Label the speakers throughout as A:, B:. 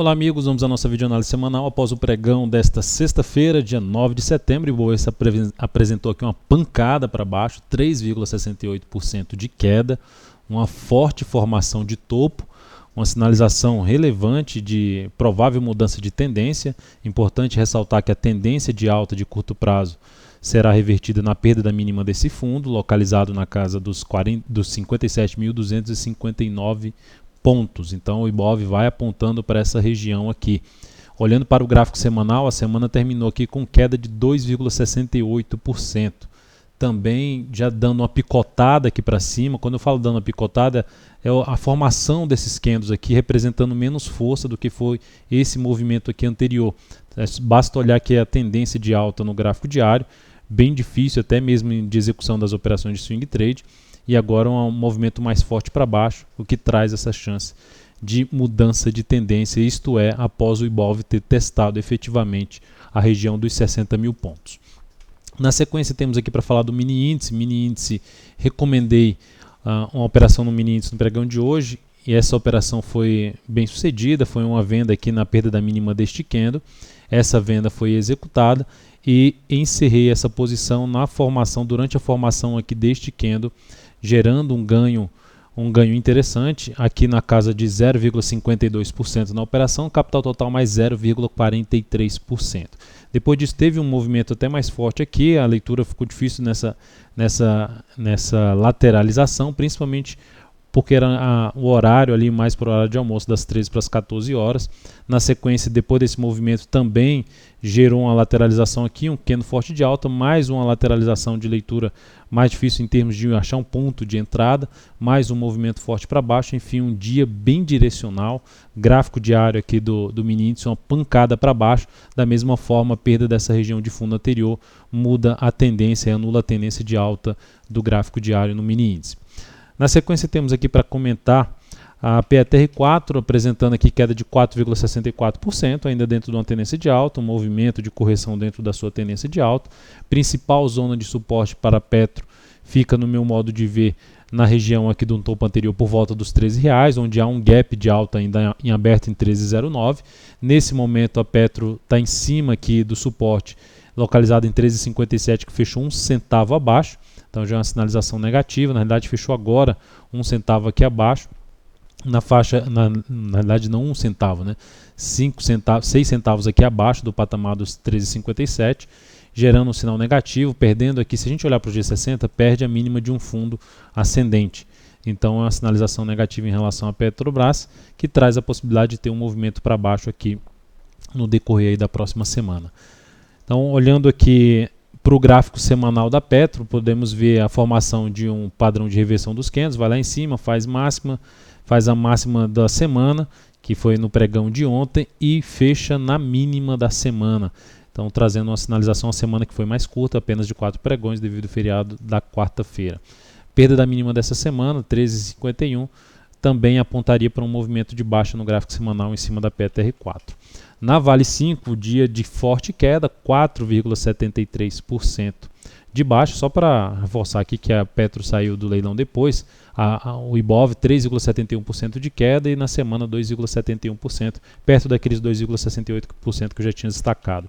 A: Olá amigos, vamos à nossa videoanálise semanal após o pregão desta sexta-feira, dia 9 de setembro. O Ibovespa apresentou aqui uma pancada para baixo, 3,68% de queda, uma forte formação de topo, uma sinalização relevante de provável mudança de tendência. Importante ressaltar que a tendência de alta de curto prazo será revertida na perda da mínima desse fundo, localizado na casa dos 57.259 pontos. Então o Ibov vai apontando para essa região aqui. Olhando para o gráfico semanal, a semana terminou aqui com queda de 2,68%. Também já dando uma picotada aqui para cima. Quando eu falo dando uma picotada, é a formação desses candles aqui representando menos força do que foi esse movimento aqui anterior. Basta olhar aqui a tendência de alta no gráfico diário, bem difícil até mesmo de execução das operações de swing trade. E agora um movimento mais forte para baixo, o que traz essa chance de mudança de tendência, isto é, após o Ibov ter testado efetivamente a região dos 60 mil pontos. Na sequência temos aqui para falar do mini índice, recomendei uma operação no mini índice no pregão de hoje, e essa operação foi bem sucedida, foi uma venda aqui na perda da mínima deste candle, essa venda foi executada e encerrei essa posição na formação, durante a formação aqui deste candle, gerando um ganho interessante aqui na casa de 0,52% na operação, capital total mais 0,43%. Depois disso teve um movimento até mais forte aqui, a leitura ficou difícil nessa lateralização, principalmente porque era o horário ali mais para o horário de almoço, das 13 para as 14 horas. Na sequência, depois desse movimento, também gerou uma lateralização aqui, um candle forte de alta, mais uma lateralização de leitura mais difícil em termos de achar um ponto de entrada, mais um movimento forte para baixo, enfim, um dia bem direcional. Gráfico diário aqui do mini índice, uma pancada para baixo. Da mesma forma, a perda dessa região de fundo anterior muda a tendência e anula a tendência de alta do gráfico diário no mini índice. Na sequência temos aqui para comentar a PETR4 apresentando aqui queda de 4,64%, ainda dentro de uma tendência de alta, um movimento de correção dentro da sua tendência de alta. Principal zona de suporte para a Petro fica, no meu modo de ver, na região aqui do topo anterior por volta dos R$13, onde há um gap de alta ainda em aberto em 13,09. Nesse momento a Petro está em cima aqui do suporte, localizado em 13,57, que fechou 1 centavo abaixo. Então já é uma sinalização negativa, na realidade fechou agora 1 centavo aqui abaixo, na faixa, na realidade não 1 centavo, né? 6 centavos aqui abaixo do patamar dos 13,57, gerando um sinal negativo, perdendo aqui, se a gente olhar para o G60, perde a mínima de um fundo ascendente. Então é uma sinalização negativa em relação à Petrobras, que traz a possibilidade de ter um movimento para baixo aqui no decorrer aí da próxima semana. Então olhando aqui para o gráfico semanal da Petro, podemos ver a formação de um padrão de reversão dos candles, vai lá em cima, faz a máxima da semana, que foi no pregão de ontem, e fecha na mínima da semana. Então trazendo uma sinalização, a semana que foi mais curta, apenas de 4 pregões devido ao feriado da quarta-feira. Perda da mínima dessa semana, 13,51, também apontaria para um movimento de baixa no gráfico semanal em cima da PETR4. Na Vale 5, dia de forte queda, 4,73% de baixa. Só para reforçar aqui que a Petro saiu do leilão depois, o Ibov 3,71% de queda e na semana 2,71%, perto daqueles 2,68% que eu já tinha destacado.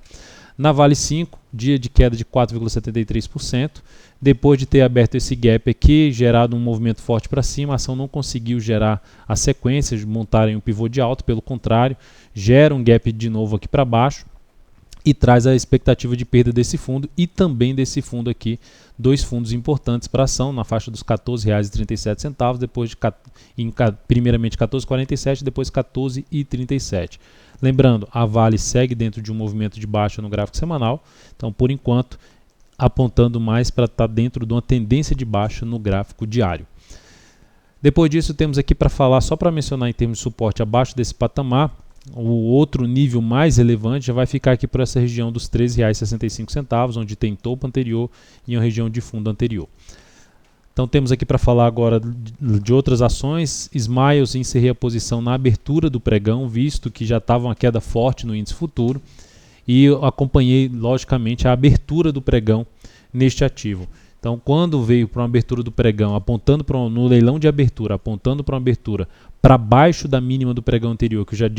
A: Na Vale 5, dia de queda de 4,73%. Depois de ter aberto esse gap aqui, gerado um movimento forte para cima, a ação não conseguiu gerar a sequência de montarem um pivô de alta, pelo contrário, gera um gap de novo aqui para baixo e traz a expectativa de perda desse fundo e também desse fundo aqui, dois fundos importantes para a ação, na faixa dos R$ 14,37, depois de primeiramente R$ 14,47, depois R$ 14,37. Lembrando, a Vale segue dentro de um movimento de baixa no gráfico semanal, então por enquanto apontando mais para estar dentro de uma tendência de baixa no gráfico diário. Depois disso temos aqui para falar, só para mencionar em termos de suporte abaixo desse patamar, o outro nível mais relevante já vai ficar aqui por essa região dos R$ 13,65, onde tem topo anterior e uma região de fundo anterior. Então temos aqui para falar agora de outras ações. Smiles, encerrei a posição na abertura do pregão, visto que já estava uma queda forte no índice futuro, e eu acompanhei logicamente a abertura do pregão neste ativo. Então, quando veio para uma abertura do pregão, apontando no leilão de abertura, apontando para uma abertura para baixo da mínima do pregão anterior, que eu já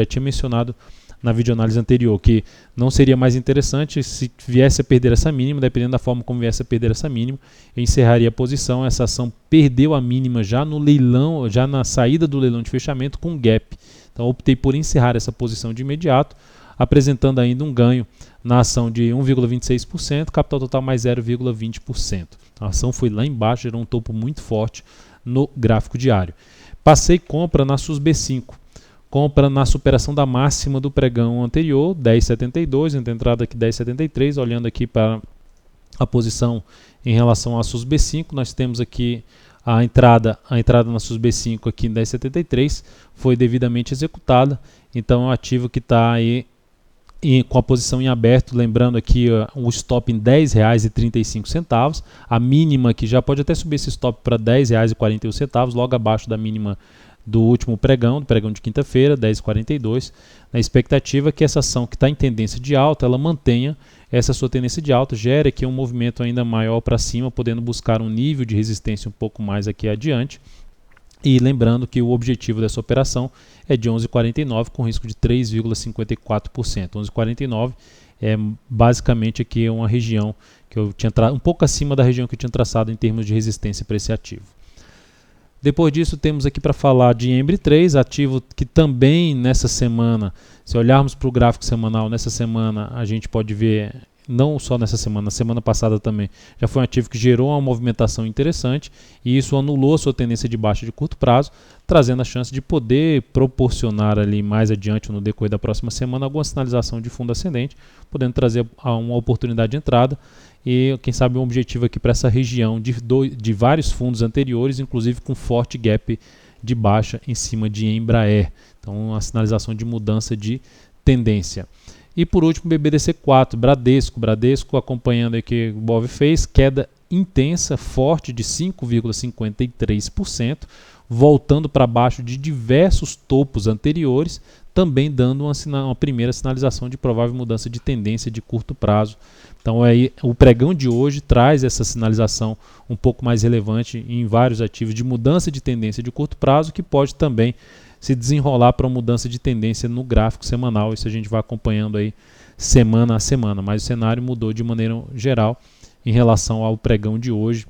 A: tinha mencionado na videoanálise anterior, que não seria mais interessante se viesse a perder essa mínima, dependendo da forma como viesse a perder essa mínima, eu encerraria a posição. Essa ação perdeu a mínima já no leilão, já na saída do leilão de fechamento com gap. Então, optei por encerrar essa posição de imediato, apresentando ainda um ganho na ação de 1,26%, capital total mais 0,20%. A ação foi lá embaixo, gerou um topo muito forte no gráfico diário. Passei compra na SUSB5, compra na superação da máxima do pregão anterior, 10,72, entrada aqui 10,73, olhando aqui para a posição em relação à SUSB5, nós temos aqui a entrada na SUSB5 aqui em 10,73 foi devidamente executada, então é um ativo que está aí com a posição em aberto, lembrando aqui o stop em R$ 10,35, a mínima que já pode até subir esse stop para R$ 10,41, logo abaixo da mínima do último pregão, do pregão de quinta-feira, 10,42, na expectativa que essa ação que está em tendência de alta, ela mantenha essa sua tendência de alta, gere aqui um movimento ainda maior para cima, podendo buscar um nível de resistência um pouco mais aqui adiante. E lembrando que o objetivo dessa operação é de 11,49 com risco de 3,54%. 11,49 é basicamente aqui uma região que eu tinha um pouco acima da região que eu tinha traçado em termos de resistência para esse ativo. Depois disso, temos aqui para falar de Embry 3, ativo que também nessa semana, se olharmos para o gráfico semanal, nessa semana a gente pode ver, não só nessa semana, na semana passada também, já foi um ativo que gerou uma movimentação interessante e isso anulou a sua tendência de baixa de curto prazo, trazendo a chance de poder proporcionar ali mais adiante no decorrer da próxima semana alguma sinalização de fundo ascendente, podendo trazer uma oportunidade de entrada e quem sabe um objetivo aqui para essa região de vários fundos anteriores, inclusive com forte gap de baixa em cima de Embraer. Então uma sinalização de mudança de tendência. E por último, BBDC4, Bradesco acompanhando aí que o BOV fez, queda intensa, forte de 5,53%, voltando para baixo de diversos topos anteriores, também dando uma primeira sinalização de provável mudança de tendência de curto prazo. Então aí, o pregão de hoje traz essa sinalização um pouco mais relevante em vários ativos de mudança de tendência de curto prazo, que pode também se desenrolar para uma mudança de tendência no gráfico semanal. Isso a gente vai acompanhando aí semana a semana, mas o cenário mudou de maneira geral em relação ao pregão de hoje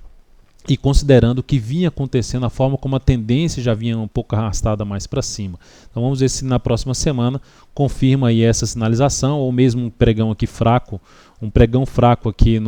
A: e considerando o que vinha acontecendo, a forma como a tendência já vinha um pouco arrastada mais para cima. Então vamos ver se na próxima semana confirma aí essa sinalização, ou mesmo um pregão aqui fraco, um pregão fraco aqui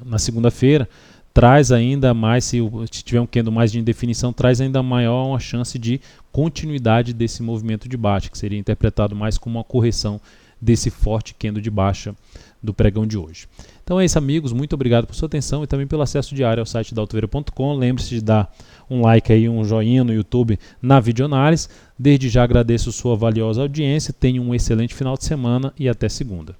A: na segunda-feira, traz ainda mais, se tiver um candle mais de indefinição, traz ainda maior uma chance de continuidade desse movimento de baixa, que seria interpretado mais como uma correção desse forte candle de baixa do pregão de hoje. Então é isso, amigos, muito obrigado por sua atenção e também pelo acesso diário ao site da Altoveira.com. Lembre-se de dar um like aí, um joinha no YouTube na videoanálise. Desde já agradeço sua valiosa audiência, tenha um excelente final de semana e até segunda.